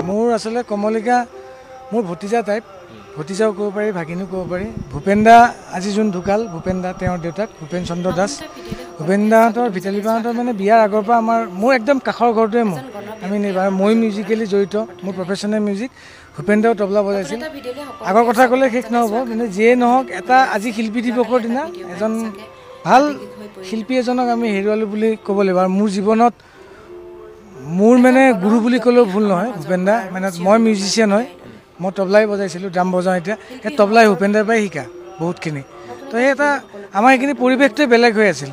মোৰ আসলে কমলিকা মোৰ ভতিজা টাইপ ভতিজাও ক'ব পাৰি ভাগিনীও ক'ব পাৰি ভূপেন দা আজি যোন ঢুকাল ভূপেন দা তেওঁৰ দেউতাক ভূপেন চন্দ্ৰ দাস ভূপেন দাহঁতৰ ভিতালী বাহঁতৰ মানে বিয়াৰ আগৰ পৰা মোৰ একদম কাষৰ ঘৰটোৱে মোৰ আমি মই মিউজিকেলি জড়িত মোৰ প্ৰফেশ্যনেল মিউজিক ভূপেন দাও তবলা বজাইছিল আগৰ কথা ক'লে শেষ নহ'ব মানে যিয়ে নহওক এটা আজি শিল্পী দিৱসৰ দিনা এজন ভাল শিল্পী এজনক আমি হেৰুৱালোঁ বুলি ক'ব লাগিব আৰু মোৰ জীৱনত মোৰ মানে গুৰু বুলি ক'লেও ভুল নহয় ভূপেন দা মানে মই মিউজিচিয়ান হয় মই তবলাই বজাইছিলোঁ ড্ৰাম বজাওঁ এতিয়া সেই তবলাই ভূপেন দাৰ পৰাই শিকা বহুতখিনি তো সেই এটা আমাৰ সেইখিনি পৰিৱেশটোৱে বেলেগ হৈ আছিল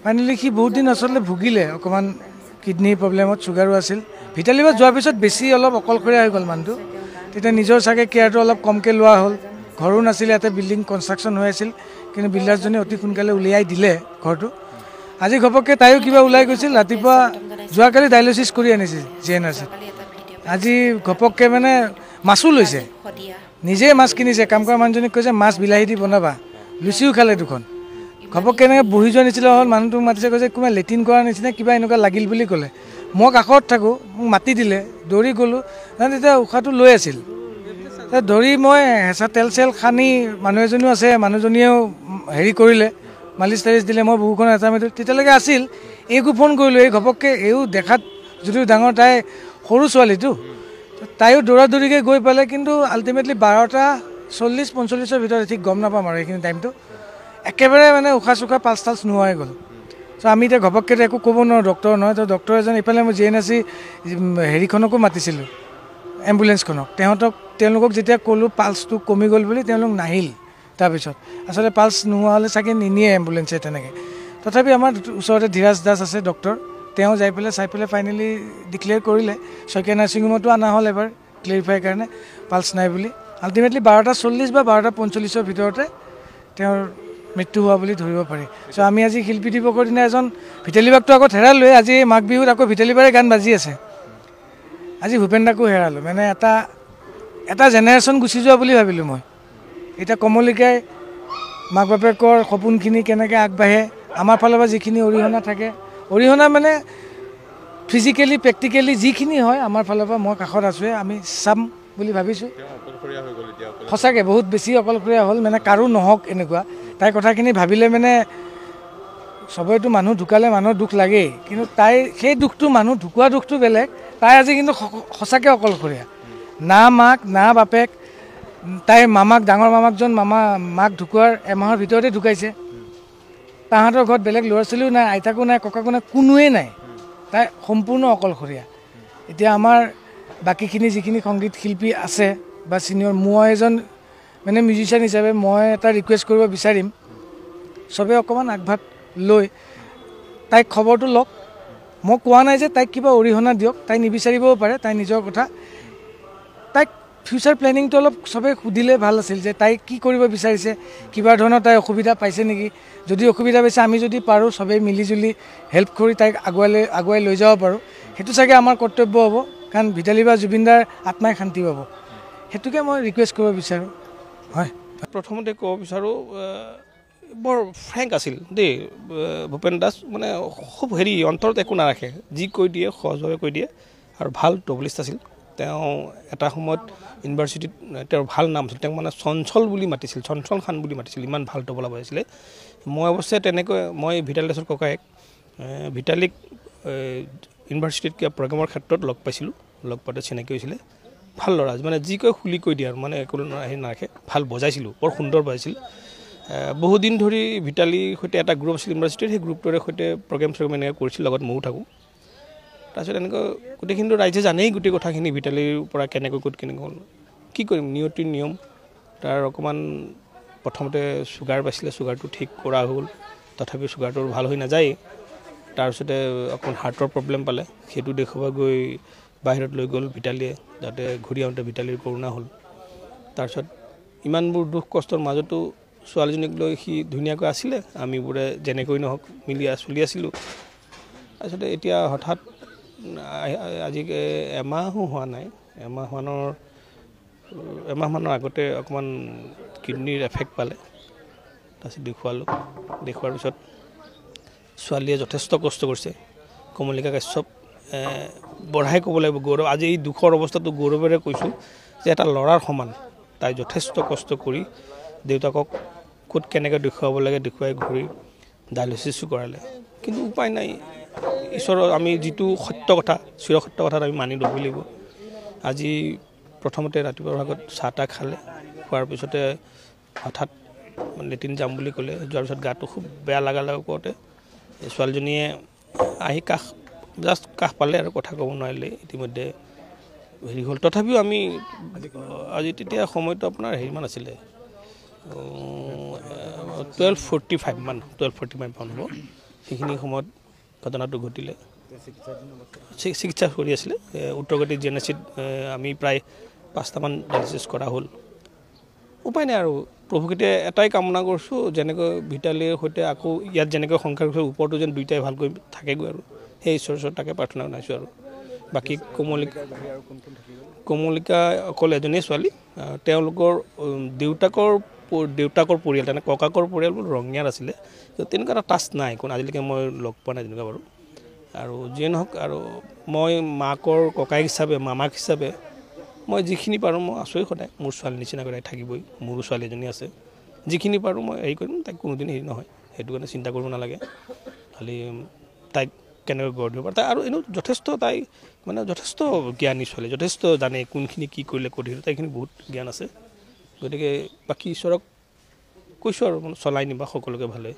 ফাইনেলি সি বহুত দিন আচলতে ভুগিলে অকণমান কিডনী প্ৰব্লেমত চুগাৰো আছিল ভিতালী বা যোৱাৰ পিছত বেছি অলপ অকলশৰীয়া হৈ গ'ল মানুহটো তেতিয়া নিজৰ চাগে কেয়াৰটো অলপ কমকৈ লোৱা হ'ল ঘৰো নাছিলে ইয়াতে বিল্ডিং কনষ্ট্ৰাকশ্যন হৈ আছিল কিন্তু বিল্ডাৰ্ছজনে অতি সোনকালে উলিয়াই দিলে ঘৰটো আজি ঘপককৈ তাইও কিবা ওলাই গৈছিল ৰাতিপুৱা যোৱাকালি ডায়েলিচিছ কৰি আনিছিল JNRCত আজি ঘপককৈ মানে মাছো লৈছে নিজে মাছ কিনিছে কাম কৰা মানুহজনীক কৈছে মাছ বিলাহী দি বনাবা লুচিও খালে দুখন ঘপককৈ এনেকৈ বহি যোৱা নিচিনা হ'ল মানুহটোক মাতিছে কৈছে কোনোবা লেট্ৰিন কৰাৰ নিচিনা কিবা এনেকুৱা লাগিল বুলি ক'লে মই কাষত থাকোঁ মোক মাতি দিলে দৌৰি গ'লোঁ তেতিয়া উশাহটো লৈ আছিল ধৰি মই হেঁচা তেল চেল সানি মানুহ এজনীও আছে মানুহজনীয়েও হেৰি কৰিলে মালিচ তালিচ দিলে মই বুকুখন এটা মাৰি তেতিয়ালৈকে আছিল এইকো ফোন কৰিলোঁ এই ঘপককৈ এইও দেখাত যদিও ডাঙৰ তাই সৰু ছোৱালীটো তাইও দৌৰা দৌৰিকৈ গৈ পালে কিন্তু আল্টিমেটলি 12:40-45 ভিতৰত ঠিক গম নাপাম আৰু এইখিনি টাইমটো একেবাৰে মানে উশাহ চুশাহ পালচ টালচ নোহোৱা হৈ গ'ল চ' আমি এতিয়া ঘপককৈ একো ক'ব নোৱাৰোঁ ডক্টৰ নহয় তো ডক্টৰ এজন ইফালে মই JNRC হেৰিখনকো মাতিছিলোঁ এম্বুলেঞ্চখনক তেওঁলোকক যেতিয়া ক'লোঁ পালচটো কমি গ'ল বুলি তেওঁলোক নাহিল তাৰপিছত আচলতে পালচ নোহোৱা হ'লে চাগে নিনিয়ে এম্বুলেঞ্চে তেনেকৈ তথাপি আমাৰ ওচৰতে ধীৰাজ দাস আছে ডক্টৰ তেওঁ যাই পেলাই চাই পেলাই ফাইনেলি ডিক্লেয়াৰ কৰিলে শইকীয়া নাৰ্ছিং হোমতো অনা হ'ল এবাৰ ক্লেৰিফাইৰ কাৰণে পালচ নাই বুলি আল্টিমেটলি 12:40 বা 12:45 ভিতৰতে তেওঁৰ মৃত্যু হোৱা বুলি ধৰিব পাৰি চ' আমি আজি শিল্পী দিৱসৰ দিনা এজন ভিতালী বাকটো আকৌ হেৰালোৱে আজি মাঘ বিহুত আকৌ ভিতালী বাৰে গান বাজি আছে আজি ভূপেন দাকো হেৰালোঁ মানে এটা জেনেৰেশ্যন গুচি যোৱা বুলি ভাবিলোঁ মই এতিয়া কমলিকাই মাক বাপেকৰ সপোনখিনি কেনেকৈ আগবাঢ়ে আমাৰ ফালৰ পৰা যিখিনি অৰিহণা থাকে অৰিহণা মানে ফিজিকেলি প্ৰেক্টিকেলি যিখিনি হয় আমাৰ ফালৰ পৰা মই কাষত আছোঁৱে আমি চাম বুলি ভাবিছোঁ সঁচাকৈ বহুত বেছি অকলশৰীয়া হ'ল মানে কাৰো নহওক এনেকুৱা তাইৰ কথাখিনি ভাবিলে মানে চবেইতো মানুহ ঢুকালে মানুহৰ দুখ লাগেই কিন্তু তাইৰ সেই দুখটো মানুহ ঢুকুৱা দুখটো বেলেগ তাই আজি কিন্তু সঁচাকৈ অকলশৰীয়া না মাক না বাপেক তাইৰ ডাঙৰ মামাকজন মাক ঢুকোৱাৰ এমাহৰ ভিতৰতে ঢুকাইছে তাহাঁতৰ ঘৰত বেলেগ ল'ৰা ছোৱালীও নাই আইতাকো নাই ককাকো নাই কোনোৱেই নাই তাই সম্পূৰ্ণ অকলশৰীয়া এতিয়া আমাৰ বাকীখিনি যিখিনি সংগীত শিল্পী আছে বা ছিনিয়ৰ মই এজন মানে মিউজিচিয়ান হিচাপে মই এটা ৰিকুৱেষ্ট কৰিব বিচাৰিম চবেই অকণমান আগভাগ লৈ তাইক খবৰটো লওক মই কোৱা নাই যে তাইক কিবা অৰিহণা দিয়ক তাই নিবিচাৰিবও পাৰে তাই নিজৰ কথা তাইক ফিউচাৰ প্লেনিংটো অলপ চবেই সুধিলে ভাল আছিল যে তাই কি কৰিব বিচাৰিছে কিবা ধৰণৰ তাই অসুবিধা পাইছে নেকি যদি অসুবিধা পাইছে আমি যদি পাৰোঁ চবেই মিলিজুলি হেল্প কৰি তাইক আগুৱাই লৈ যাব পাৰোঁ সেইটো চাগে আমাৰ কৰ্তব্য হ'ব কাৰণ ভিতালী বা জুবিনদাৰ আত্মাই শান্তি পাব সেইটোকে মই ৰিকুৱেষ্ট কৰিব বিচাৰোঁ হয় প্ৰথমতে ক'ব বিচাৰোঁ বৰ ফ্ৰেংক আছিল দেই ভূপেন দাস মানে খুব অন্তৰত একো নাৰাখে যি কৈ দিয়ে সহজভাৱে কৈ দিয়ে আৰু ভাল তবলিষ্ট আছিল তেওঁ এটা সময়ত ইউনিভাৰ্চিটিত তেওঁৰ ভাল নাম আছিল তেওঁক মানে চঞ্চল বুলি মাতিছিল চঞ্চল খান বুলি মাতিছিল ইমান ভাল তবলা বজাইছিলে মই অৱশ্যে তেনেকৈ মই ভিতালী দাসৰ ককায়েক ভিতালীক ইউনিভাৰ্চিটিত কিবা প্ৰগ্ৰেমৰ ক্ষেত্ৰত লগ পাইছিলোঁ লগ পাওঁতে চিনাকি হৈছিলে ভাল ল'ৰা মানে যি কয় খুলি কৈ দিয়ে আৰু মানে একো নাৰাখে ভাল বজাইছিলোঁ বৰ সুন্দৰ বজাইছিল বহুদিন ধৰি ভিতালীৰ সৈতে এটা গ্ৰুপ আছিল ইউনিভাৰ্চিটিৰ সেই গ্ৰুপটোৰে সৈতে প্ৰগ্ৰেম এনেকৈ কৰিছিল লগত ময়ো থাকোঁ তাৰপিছত এনেকৈ গোটেইখিনি ৰাইজে জানেই গোটেই কথাখিনি ভিতালীৰ পৰা কেনেকৈ হ'ল কি কৰিম নিয়ম তাৰ অকণমান প্ৰথমতে চুগাৰ পাইছিলে চুগাৰটো ঠিক কৰা হ'ল তথাপি চুগাৰটো ভাল হৈ নাযায় তাৰপিছতে অকণমান হাৰ্টৰ প্ৰব্লেম পালে সেইটো দেখুৱাব গৈ বাহিৰত লৈ গ'ল ভিতালীয়ে যাতে ঘূৰি আহোঁতে ভিতালীৰ কৰোণা হ'ল তাৰপিছত ইমানবোৰ দুখ কষ্টৰ মাজতো ছোৱালীজনীক লৈ সি ধুনীয়াকৈ আছিলে আমিবোৰে যেনেকৈ নহওক মিলি চলি আছিলোঁ তাৰপিছতে এতিয়া হঠাৎ আজি এমাহো হোৱা নাই এমাহমানৰ আগতে অকণমান কিডনীৰ এফেক্ট পালে তাৰপিছত দেখুওৱাৰ পিছত ছোৱালীয়ে যথেষ্ট কষ্ট কৰিছে কমলিকা কাশ্যপ বঢ়াই ক'ব লাগিব গৌৰৱ আজি এই দুখৰ অৱস্থাটো গৌৰৱেৰে কৈছোঁ যে এটা ল'ৰাৰ সমান তাই যথেষ্ট কষ্ট কৰি দেউতাকক ক'ত কেনেকৈ দেখুৱাব লাগে দেখুৱাই ঘূৰি ডায়েলিচিছো কৰালে কিন্তু উপায় নাই ঈশ্বৰৰ আমি যিটো সত্য কথা চিৰসত্য কথাত আমি মানি ল'ব লাগিব আজি প্ৰথমতে ৰাতিপুৱাৰ ভাগত চাহ তাহ খালে খোৱাৰ পিছতে হঠাৎ লেট্ৰিন যাম বুলি ক'লে যোৱাৰ পিছত গাটো খুব বেয়া লগা কৰোঁতে ছোৱালীজনীয়ে আহি জাষ্ট কাষ পালে আৰু কথা ক'ব নোৱাৰিলে ইতিমধ্যে হেৰি হ'ল তথাপিও আমি আজি তেতিয়া সময়টো আপোনাৰ হেৰিমান আছিলে 12:45 মান হ'ব সেইখিনি সময়ত ঘটনাটো ঘটিলে চিকিৎসা কৰি আছিলে উত্তৰ-গুৱাহাটী GNHত আমি প্ৰায় 5টামান ডায়েলিচিছ কৰা হ'ল উপায় নাই আৰু প্ৰভুকৃতে এটাই কামনা কৰিছোঁ যেনেকৈ ভিটালীৰ সৈতে আকৌ ইয়াত যেনেকৈ সংসাৰ কৰিছোঁ ওপৰতো যেন দুইটাই ভালকৈ থাকেগৈ আৰু সেই ঈশ্বৰৰ ওচৰত তাকে প্ৰাৰ্থনা জনাইছোঁ আৰু বাকী কমলিকা অকল এজনীয়ে ছোৱালী তেওঁলোকৰ দেউতাকৰ পৰিয়াল তেনে ককাকৰ পৰিয়াল ৰঙিয়াৰ আছিলে তেনেকুৱা এটা টাচ নাই কোনো আজিলৈকে মই লগ পোৱা নাই তেনেকুৱা বাৰু আৰু যিয়ে নহওক আৰু মই মাকৰ ককাইক হিচাপে মামাক হিচাপে মই যিখিনি পাৰোঁ মই আছোঁৱেই সদায় মোৰ ছোৱালী নিচিনাকৈ তাই থাকিবই মোৰো ছোৱালী এজনী আছে যিখিনি পাৰোঁ মই হেৰি কৰিম তাইক কোনোদিন হেৰি নহয় সেইটো কাৰণে চিন্তা কৰিব নালাগে খালি তাইক কেনেকৈ গঢ় দিব পাৰে তাই আৰু এনেও যথেষ্ট তাই মানে যথেষ্ট জ্ঞানী ছোৱালী যথেষ্ট জানে কোনখিনি কি কৰিলে ক'ত দিব তাইখিনি বহুত জ্ঞান আছে গতিকে বাকী ঈশ্বৰক কৈছোঁ আৰু চলাই নিবা সকলোকে ভালে